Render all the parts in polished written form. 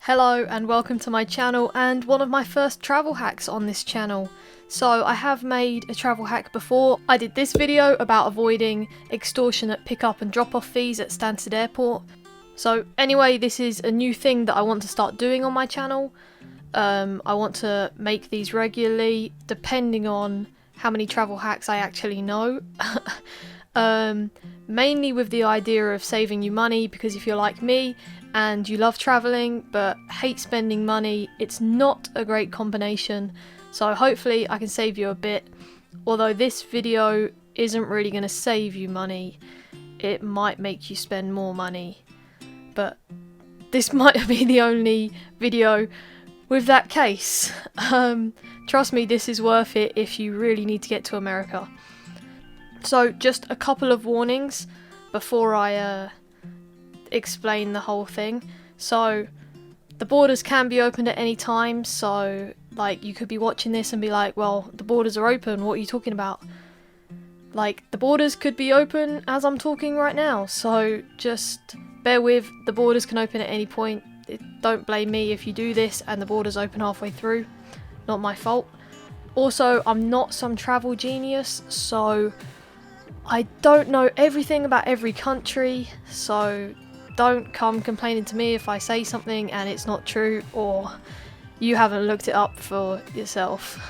Hello and welcome to my channel and one of my first travel hacks on this channel. So I have made a travel hack before. I did this video about avoiding extortionate pick-up and drop-off fees at Stansted Airport. So anyway, this is a new thing that I want to start doing on my channel. I want to make these regularly depending on how many travel hacks I actually know. Mainly with the idea of saving you money, because if you're like me and you love travelling but hate spending money, it's not a great combination. So hopefully I can save you a bit. Although this video isn't really going to save you money, it might make you spend more money. But this might be the only video with that case. Trust me, this is worth it if you really need to get to America. So just a couple of warnings before I explain the whole thing. So the borders can be opened at any time, so like you could be watching this and be like, well, the borders are open, what are you talking about? Like, the borders could be open as I'm talking right now, so just bear with, the borders can open at any point. Don't blame me if you do this and the borders open halfway through, not my fault. Also, I'm not some travel genius, so I don't know everything about every country, so don't come complaining to me if I say something and it's not true or you haven't looked it up for yourself.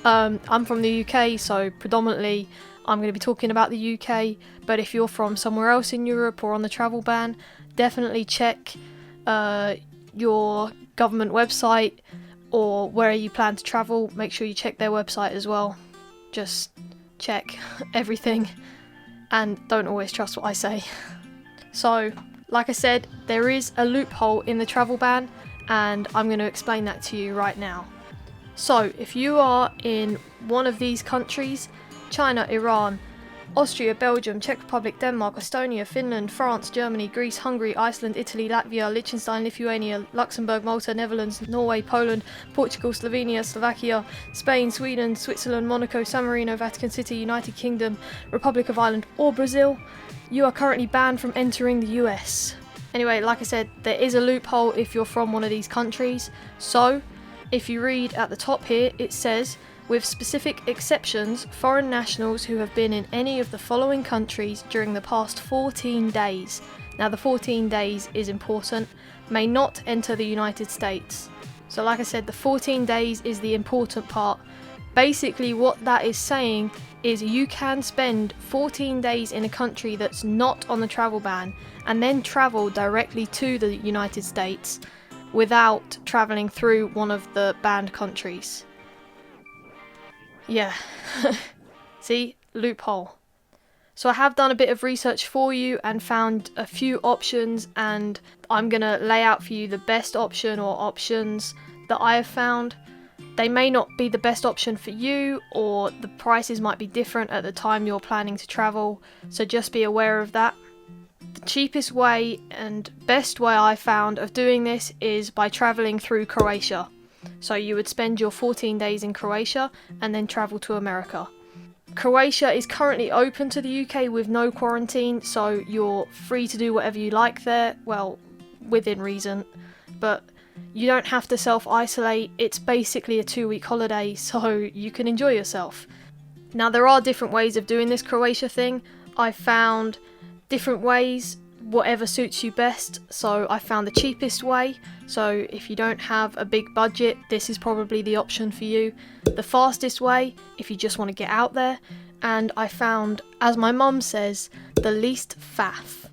I'm from the UK, so predominantly I'm going to be talking about the UK, but if you're from somewhere else in Europe or on the travel ban, definitely check your government website or where you plan to travel. Make sure you check their website as well. Just check everything and don't always trust what I say. So, like I said, there is a loophole in the travel ban and I'm going to explain that to you right now. So, if you are in one of these countries, China, Iran, Austria, Belgium, Czech Republic, Denmark, Estonia, Finland, France, Germany, Greece, Hungary, Iceland, Italy, Latvia, Liechtenstein, Lithuania, Luxembourg, Malta, Netherlands, Norway, Poland, Portugal, Slovenia, Slovakia, Spain, Sweden, Switzerland, Monaco, San Marino, Vatican City, United Kingdom, Republic of Ireland or Brazil, you are currently banned from entering the US. Anyway, like I said, there is a loophole if you're from one of these countries. So, if you read at the top here, it says, with specific exceptions, foreign nationals who have been in any of the following countries during the past 14 days, now the 14 days is important, may not enter the United States. So like I said, the 14 days is the important part. Basically what that is saying is you can spend 14 days in a country that's not on the travel ban and then travel directly to the United States without travelling through one of the banned countries. Yeah, see, loophole. So I have done a bit of research for you and found a few options, and I'm going to lay out for you the best option or options that I have found. They may not be the best option for you, or the prices might be different at the time you're planning to travel, so just be aware of that. The cheapest way and best way I found of doing this is by travelling through Croatia. So you would spend your 14 days in Croatia and then travel to America. Croatia is currently open to the UK with no quarantine, so you're free to do whatever you like there, well, within reason, but you don't have to self-isolate. It's basically a 2-week holiday, so you can enjoy yourself. Now there are different ways of doing this Croatia thing. I found different ways, whatever suits you best. So I found the cheapest way, so if you don't have a big budget, this is probably the option for you. The fastest way, if you just want to get out there, and I found, as my mum says, the least faff.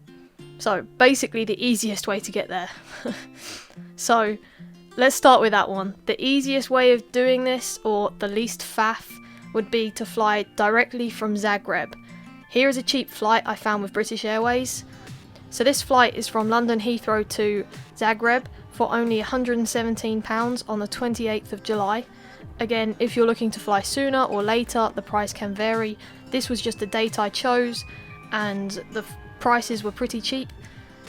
So basically the easiest way to get there. So let's start with that one. The easiest way of doing this, or the least faff, would be to fly directly from Zagreb. Here is a cheap flight I found with British Airways. So this flight is from London Heathrow to Zagreb for only £117 on the 28th of July. Again, if you're looking to fly sooner or later, the price can vary. This was just the date I chose and the prices were pretty cheap.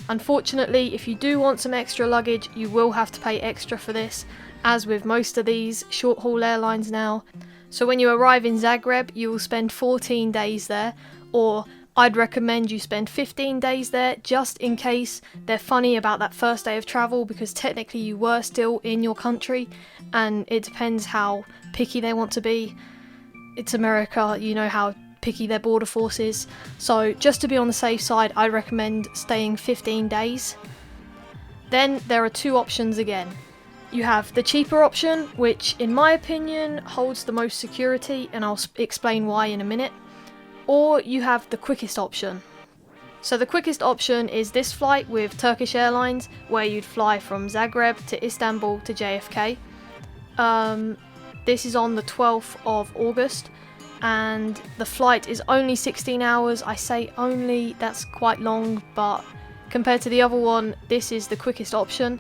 Unfortunately, if you do want some extra luggage, you will have to pay extra for this, as with most of these short-haul airlines now. So when you arrive in Zagreb, you will spend 14 days there, or I'd recommend you spend 15 days there just in case they're funny about that first day of travel, because technically you were still in your country and it depends how picky they want to be. It's America, you know how picky their border force is. So just to be on the safe side, I recommend staying 15 days. Then there are two options again. You have the cheaper option, which in my opinion holds the most security, and I'll explain why in a minute. Or you have the quickest option. So the quickest option is this flight with Turkish Airlines, where you'd fly from Zagreb to Istanbul to JFK. This is on the 12th of August, and the flight is only 16 hours. I say only, that's quite long, but compared to the other one, this is the quickest option.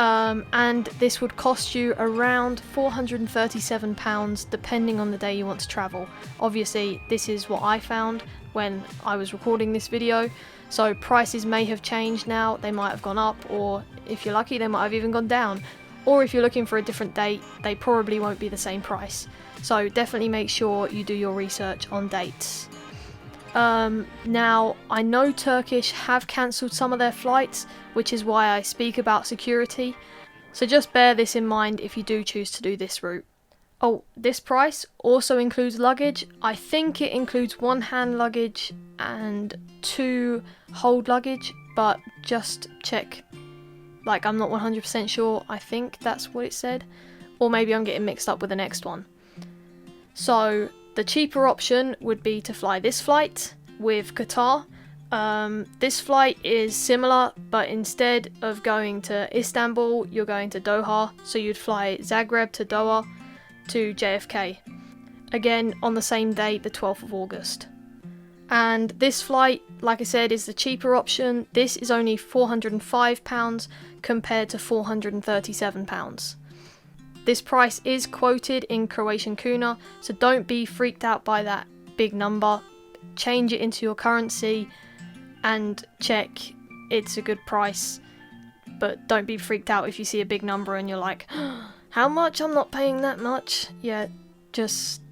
And this would cost you around £437 depending on the day you want to travel. Obviously, this is what I found when I was recording this video, so prices may have changed now. They might have gone up, or if you're lucky, they might have even gone down. Or if you're looking for a different date, they probably won't be the same price. So definitely make sure you do your research on dates. Now, I know Turkish have cancelled some of their flights, which is why I speak about security. So just bear this in mind if you do choose to do this route. Oh, this price also includes luggage. I think it includes 1 hand luggage and 2 hold luggage, but just check. Like, I'm not 100% sure. I think that's what it said. Or maybe I'm getting mixed up with the next one. So the cheaper option would be to fly this flight with Qatar. This flight is similar, but instead of going to Istanbul, you're going to Doha. So you'd fly Zagreb to Doha to JFK. Again, on the same date, the 12th of August. And this flight, like I said, is the cheaper option. This is only £405 compared to £437. This price is quoted in Croatian kuna, so don't be freaked out by that big number. Change it into your currency and check it's a good price, but don't be freaked out if you see a big number and you're like, how much? I'm not paying that much. Yeah, just,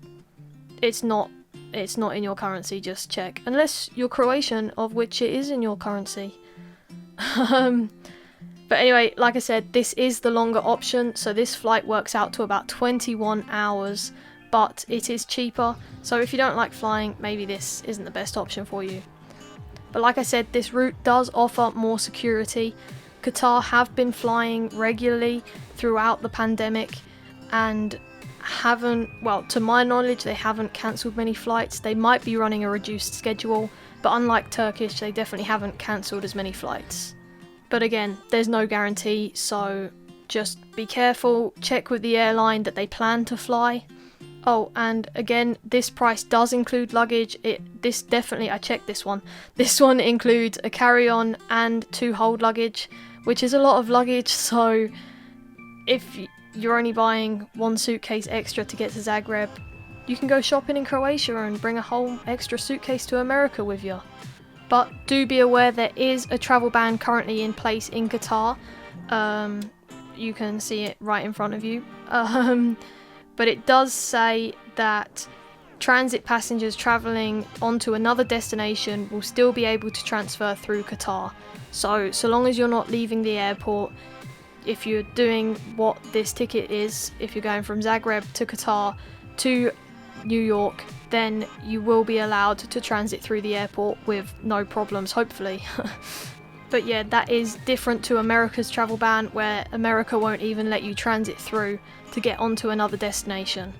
it's not in your currency, just check. Unless you're Croatian, of which it is in your currency. But anyway, like I said, this is the longer option, so this flight works out to about 21 hours, but it is cheaper. So if you don't like flying, maybe this isn't the best option for you. But like I said, this route does offer more security. Qatar have been flying regularly throughout the pandemic and haven't, well, to my knowledge, they haven't cancelled many flights. They might be running a reduced schedule, but unlike Turkish, they definitely haven't cancelled as many flights. But again, there's no guarantee, so just be careful, check with the airline that they plan to fly. Oh, and again, this price does include luggage. I checked this one. This one includes a carry-on and 2 hold luggage, which is a lot of luggage, so if you're only buying 1 suitcase extra to get to Zagreb, you can go shopping in Croatia and bring a whole extra suitcase to America with you. But do be aware there is a travel ban currently in place in Qatar. You can see it right in front of you. But it does say that transit passengers travelling onto another destination will still be able to transfer through Qatar. So long as you're not leaving the airport, if you're doing what this ticket is, if you're going from Zagreb to Qatar to New York, then you will be allowed to transit through the airport with no problems, hopefully. But yeah, that is different to America's travel ban, where America won't even let you transit through to get onto another destination.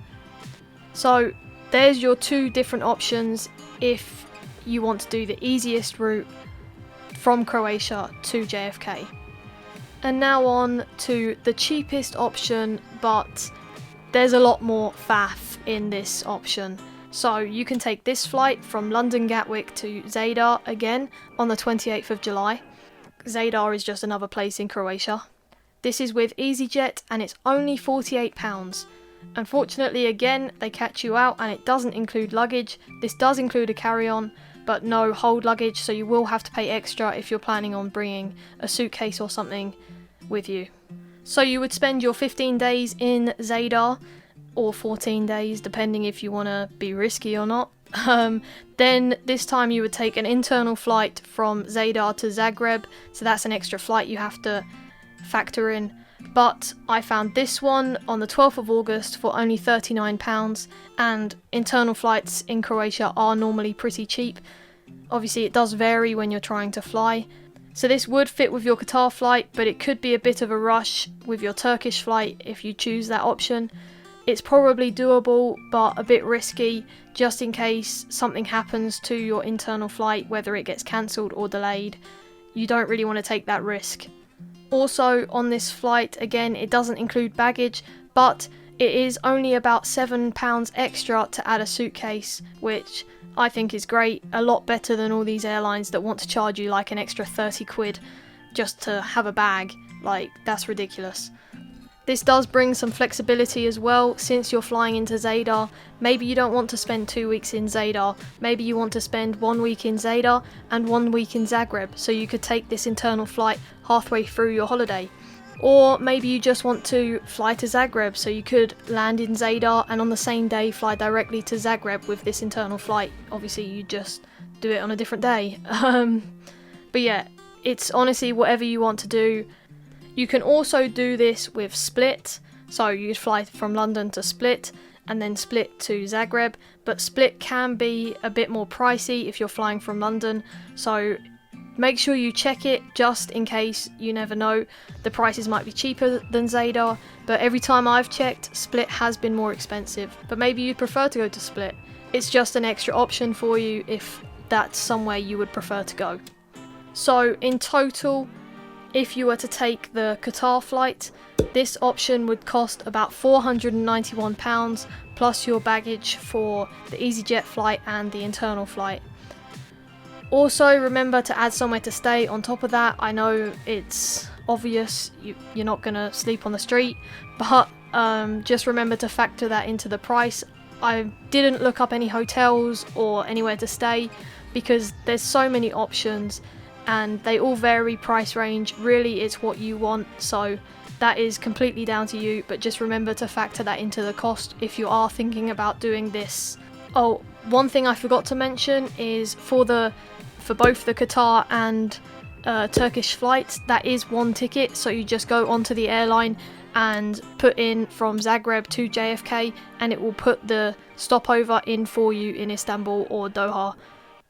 So there's your 2 different options if you want to do the easiest route from Croatia to JFK. And now on to the cheapest option, but there's a lot more faff in this option. So you can take this flight from London Gatwick to Zadar again on the 28th of July. Zadar is just another place in Croatia. This is with EasyJet and it's only £48. Unfortunately, again, they catch you out and it doesn't include luggage. This does include a carry-on, but no hold luggage, so you will have to pay extra if you're planning on bringing a suitcase or something with you. So you would spend your 15 days in Zadar, or 14 days, depending if you want to be risky or not. Then this time you would take an internal flight from Zadar to Zagreb, so that's an extra flight you have to factor in. But I found this one on the 12th of August for only £39, and internal flights in Croatia are normally pretty cheap. Obviously it does vary when you're trying to fly. So this would fit with your Qatar flight, but it could be a bit of a rush with your Turkish flight if you choose that option. It's probably doable, but a bit risky, just in case something happens to your internal flight, whether it gets cancelled or delayed. You don't really want to take that risk. Also, on this flight, again, it doesn't include baggage, but it is only about £7 extra to add a suitcase, which I think is great, a lot better than all these airlines that want to charge you like an extra 30 quid just to have a bag. Like, that's ridiculous. This does bring some flexibility as well, since you're flying into Zadar. Maybe you don't want to spend 2 weeks in Zadar, maybe you want to spend 1 week in Zadar and 1 week in Zagreb, so you could take this internal flight halfway through your holiday. Or maybe you just want to fly to Zagreb, so you could land in Zadar and on the same day fly directly to Zagreb with this internal flight. Obviously you just do it on a different day. But yeah, it's honestly whatever you want to do. You can also do this with Split, so you'd fly from London to Split and then Split to Zagreb, but Split can be a bit more pricey if you're flying from London, so make sure you check it just in case. You never know, the prices might be cheaper than Zadar, but every time I've checked, Split has been more expensive, but maybe you'd prefer to go to Split. It's just an extra option for you if that's somewhere you would prefer to go. So in total, if you were to take the Qatar flight, this option would cost about £491 plus your baggage for the EasyJet flight and the internal flight. Also remember to add somewhere to stay on top of that. I know it's obvious, you're not going to sleep on the street, but just remember to factor that into the price. I didn't look up any hotels or anywhere to stay because there's so many options and they all vary price range. Really, it's what you want, so that is completely down to you, but just remember to factor that into the cost if you are thinking about doing this. Oh, one thing I forgot to mention is for both the Qatar and Turkish flights, that is one ticket, so you just go onto the airline and put in from Zagreb to JFK and it will put the stopover in for you in Istanbul or Doha.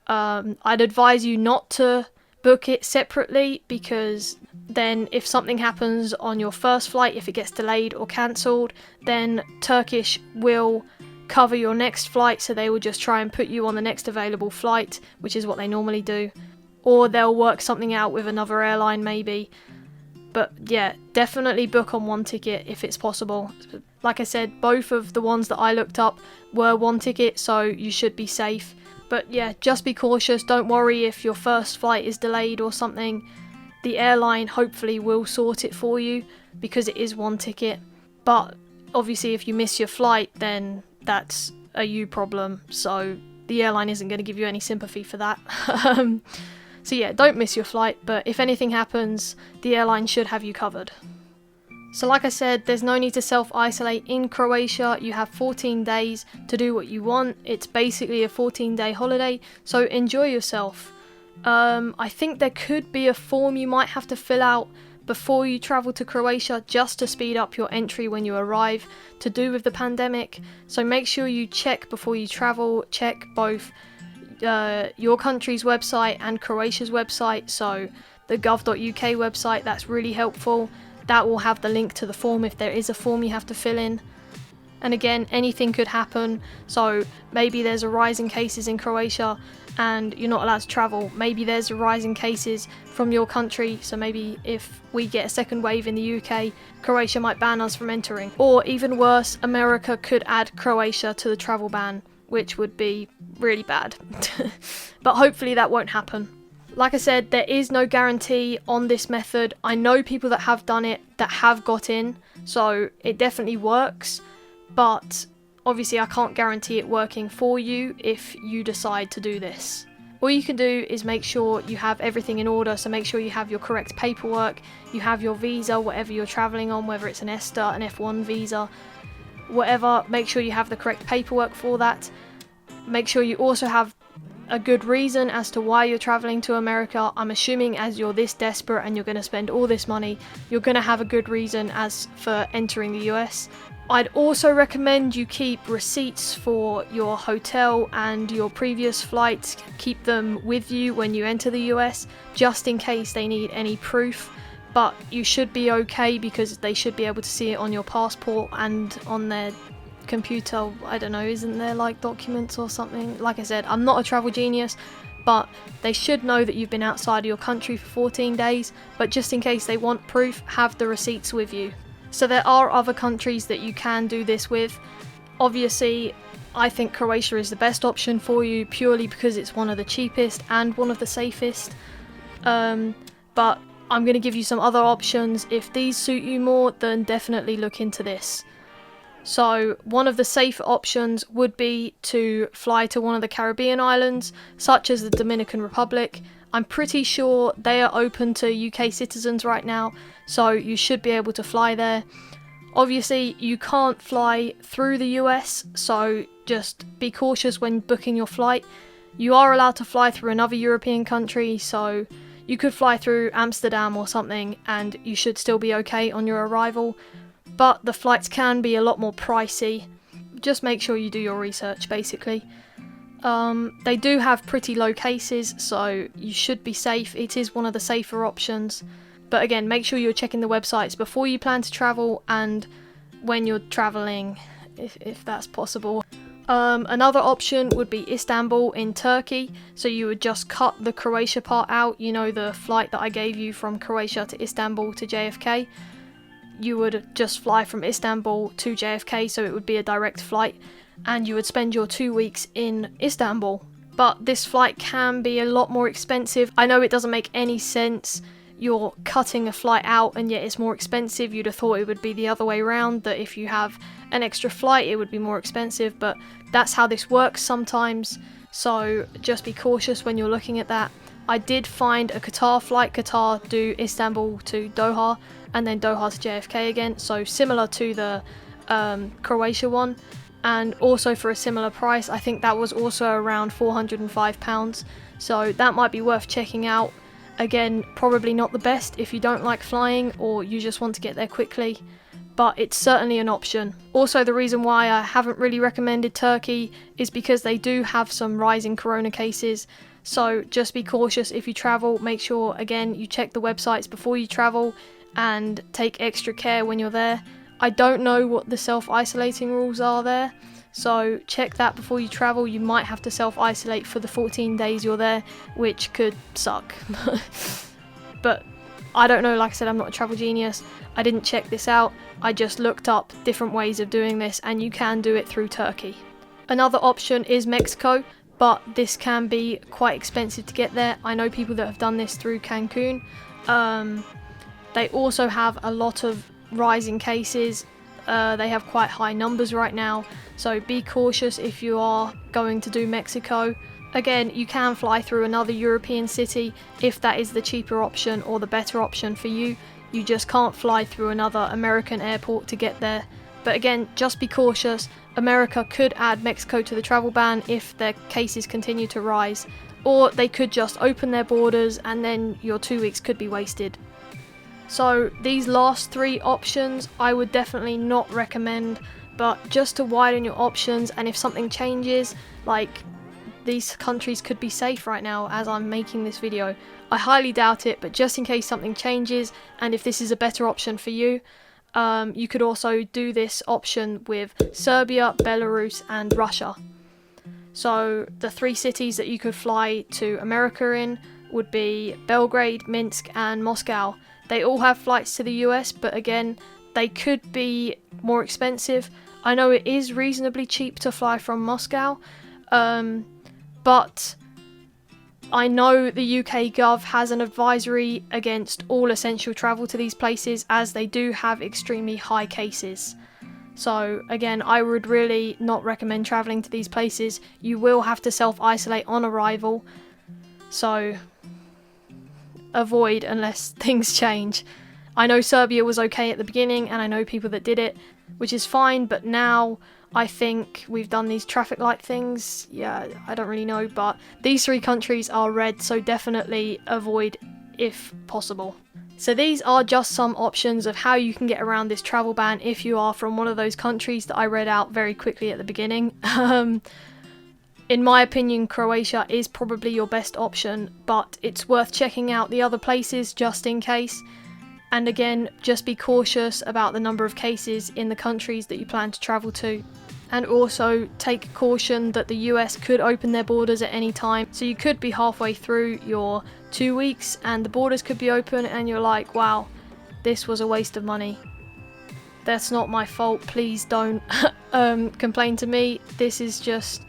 I'd advise you not to book it separately, because then if something happens on your first flight, if it gets delayed or cancelled, then Turkish will cover your next flight, so they will just try and put you on the next available flight, which is what they normally do, or they'll work something out with another airline maybe. But yeah, definitely book on one ticket if it's possible. Like I said, both of the ones that I looked up were one ticket, so you should be safe. But yeah, just be cautious. Don't worry if your first flight is delayed or something. The airline hopefully will sort it for you because it is one ticket. But obviously if you miss your flight, then that's a you problem, so the airline isn't going to give you any sympathy for that. So yeah, don't miss your flight, but if anything happens, the airline should have you covered. So like I said, there's no need to self-isolate in Croatia. You have 14 days to do what you want. It's basically a 14-day holiday, so enjoy yourself. I think there could be a form you might have to fill out before you travel to Croatia just to speed up your entry when you arrive, to do with the pandemic. So make sure you check before you travel. Check both your country's website and Croatia's website, so the gov.uk website, that's really helpful. That will have the link to the form if there is a form you have to fill in. And again, anything could happen, so maybe there's a rise in cases in Croatia and you're not allowed to travel. Maybe there's a rise in cases from your country, so maybe if we get a second wave in the UK, Croatia might ban us from entering. Or even worse, America could add Croatia to the travel ban, which would be really bad. But hopefully that won't happen. Like I said, there is no guarantee on this method. I know people that have done it that have got in, so it definitely works, but obviously I can't guarantee it working for you if you decide to do this. All you can do is make sure you have everything in order, so make sure you have your correct paperwork, you have your visa, whatever you're travelling on, whether it's an ESTA, an F1 visa, whatever, make sure you have the correct paperwork for that. Make sure you also have a good reason as to why you're traveling to America. I'm assuming as you're this desperate and you're going to spend all this money, you're going to have a good reason as for entering the US. I'd also recommend you keep receipts for your hotel and your previous flights. Keep them with you when you enter the US, just in case they need any proof. But you should be okay because they should be able to see it on your passport and on their computer. I don't know, isn't there like documents or something? Like I said, I'm not a travel genius, but they should know that you've been outside of your country for 14 days. But just in case they want proof, have the receipts with you. So there are other countries that you can do this with. Obviously, I think Croatia is the best option for you purely because it's one of the cheapest and one of the safest. But I'm going to give you some other options. If these suit you more, then definitely look into this. So one of the safer options would be to fly to one of the Caribbean islands, such as the Dominican Republic. I'm pretty sure they are open to UK citizens right now, so you should be able to fly there. Obviously, you can't fly through the US, so just be cautious when booking your flight. You are allowed to fly through another European country, so you could fly through Amsterdam or something, and you should still be okay on your arrival. But the flights can be a lot more pricey. Just make sure you do your research, basically. They do have pretty low cases, so you should be safe. It is one of the safer options. But again, make sure you're checking the websites before you plan to travel and when you're traveling, if that's possible. Another option would be Istanbul in Turkey. So you would just cut the Croatia part out. You know, the flight that I gave you from Croatia to Istanbul to JFK. You would just fly from Istanbul to JFK, so it would be a direct flight, and you would spend your 2 weeks in Istanbul. But this flight can be a lot more expensive. I know it doesn't make any sense. You're cutting a flight out and yet it's more expensive. You'd have thought it would be the other way around, that if you have an extra flight it would be more expensive, but that's how this works sometimes. So just be cautious when you're looking at that. I did find a Qatar flight. Qatar do Istanbul to Doha and then Doha to JFK again, so similar to the Croatia one, and also for a similar price. I think that was also around £405, so that might be worth checking out. Again, probably not the best if you don't like flying or you just want to get there quickly, but it's certainly an option. Also, the reason why I haven't really recommended Turkey is because they do have some rising corona cases. So just be cautious if you travel. Make sure, again, you check the websites before you travel and take extra care when you're there. I don't know what the self-isolating rules are there, so check that before you travel. You might have to self-isolate for the 14 days you're there, which could suck. But I don't know, like I said, I'm not a travel genius. I didn't check this out. I just looked up different ways of doing this, and you can do it through Turkey. Another option is Mexico, but this can be quite expensive to get there. I know people that have done this through Cancun. They also have a lot of rising cases. They have quite high numbers right now, so be cautious if you are going to do Mexico. Again, you can fly through another European city if that is the cheaper option or the better option for you. You just can't fly through another American airport to get there. But again, just be cautious. America could add Mexico to the travel ban if their cases continue to rise, or they could just open their borders and then your 2 weeks could be wasted. So these last three options I would definitely not recommend, but just to widen your options, and if something changes, like these countries could be safe right now as I'm making this video. I highly doubt it, but just in case something changes and if this is a better option for you, you could also do this option with Serbia, Belarus and Russia. So the three cities that you could fly to America in would be Belgrade, Minsk and Moscow. They all have flights to the US, but again, they could be more expensive. I know it is reasonably cheap to fly from Moscow, but I know the UK Gov has an advisory against all essential travel to these places, as they do have extremely high cases. So again, I would really not recommend travelling to these places. You will have to self-isolate on arrival, so avoid unless things change. I know Serbia was okay at the beginning and I know people that did it, which is fine, but now I think we've done these traffic light things. Yeah, I don't really know, but these 3 countries are red, so definitely avoid if possible. So these are just some options of how you can get around this travel ban if you are from one of those countries that I read out very quickly at the beginning. In my opinion, Croatia is probably your best option, but it's worth checking out the other places just in case. And again, just be cautious about the number of cases in the countries that you plan to travel to. And also take caution that the US could open their borders at any time, so you could be halfway through your 2 weeks and the borders could be open and you're like, wow, this was a waste of money. That's not my fault, please don't complain to me. This is just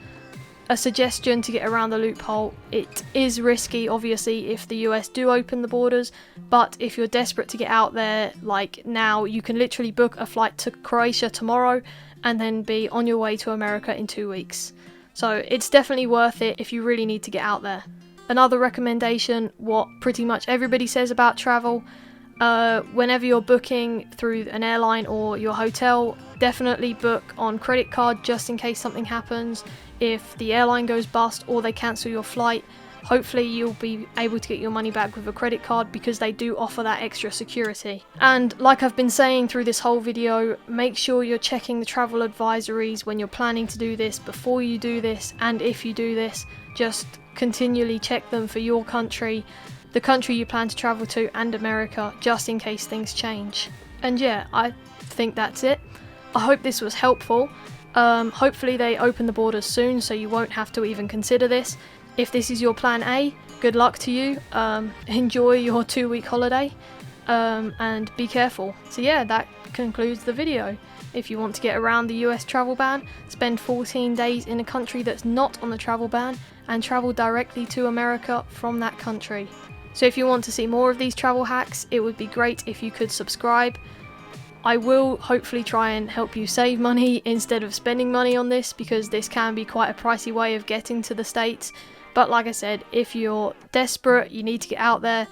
a suggestion to get around the loophole. It is risky, obviously, if the US do open the borders, but if you're desperate to get out there, like now, you can literally book a flight to Croatia tomorrow and then be on your way to America in 2 weeks. So it's definitely worth it if you really need to get out there. Another recommendation, what pretty much everybody says about travel, whenever you're booking through an airline or your hotel, definitely book on credit card just in case something happens. If the airline goes bust or they cancel your flight, hopefully you'll be able to get your money back with a credit card because they do offer that extra security. And like I've been saying through this whole video, make sure you're checking the travel advisories when you're planning to do this, before you do this, and if you do this, just continually check them for your country, the country you plan to travel to, and America, just in case things change. And yeah, I think that's it. I hope this was helpful. Hopefully they open the borders soon so you won't have to even consider this. If this is your plan A, good luck to you. Enjoy your 2-week holiday and be careful. So yeah, that concludes the video. If you want to get around the US travel ban, spend 14 days in a country that's not on the travel ban and travel directly to America from that country. So if you want to see more of these travel hacks, it would be great if you could subscribe. I will hopefully try and help you save money instead of spending money on this, because this can be quite a pricey way of getting to the States. But like I said, if you're desperate, you need to get out there,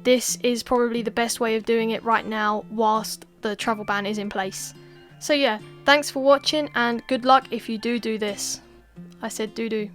this is probably the best way of doing it right now whilst the travel ban is in place. So yeah, thanks for watching and good luck if you do this. I said do.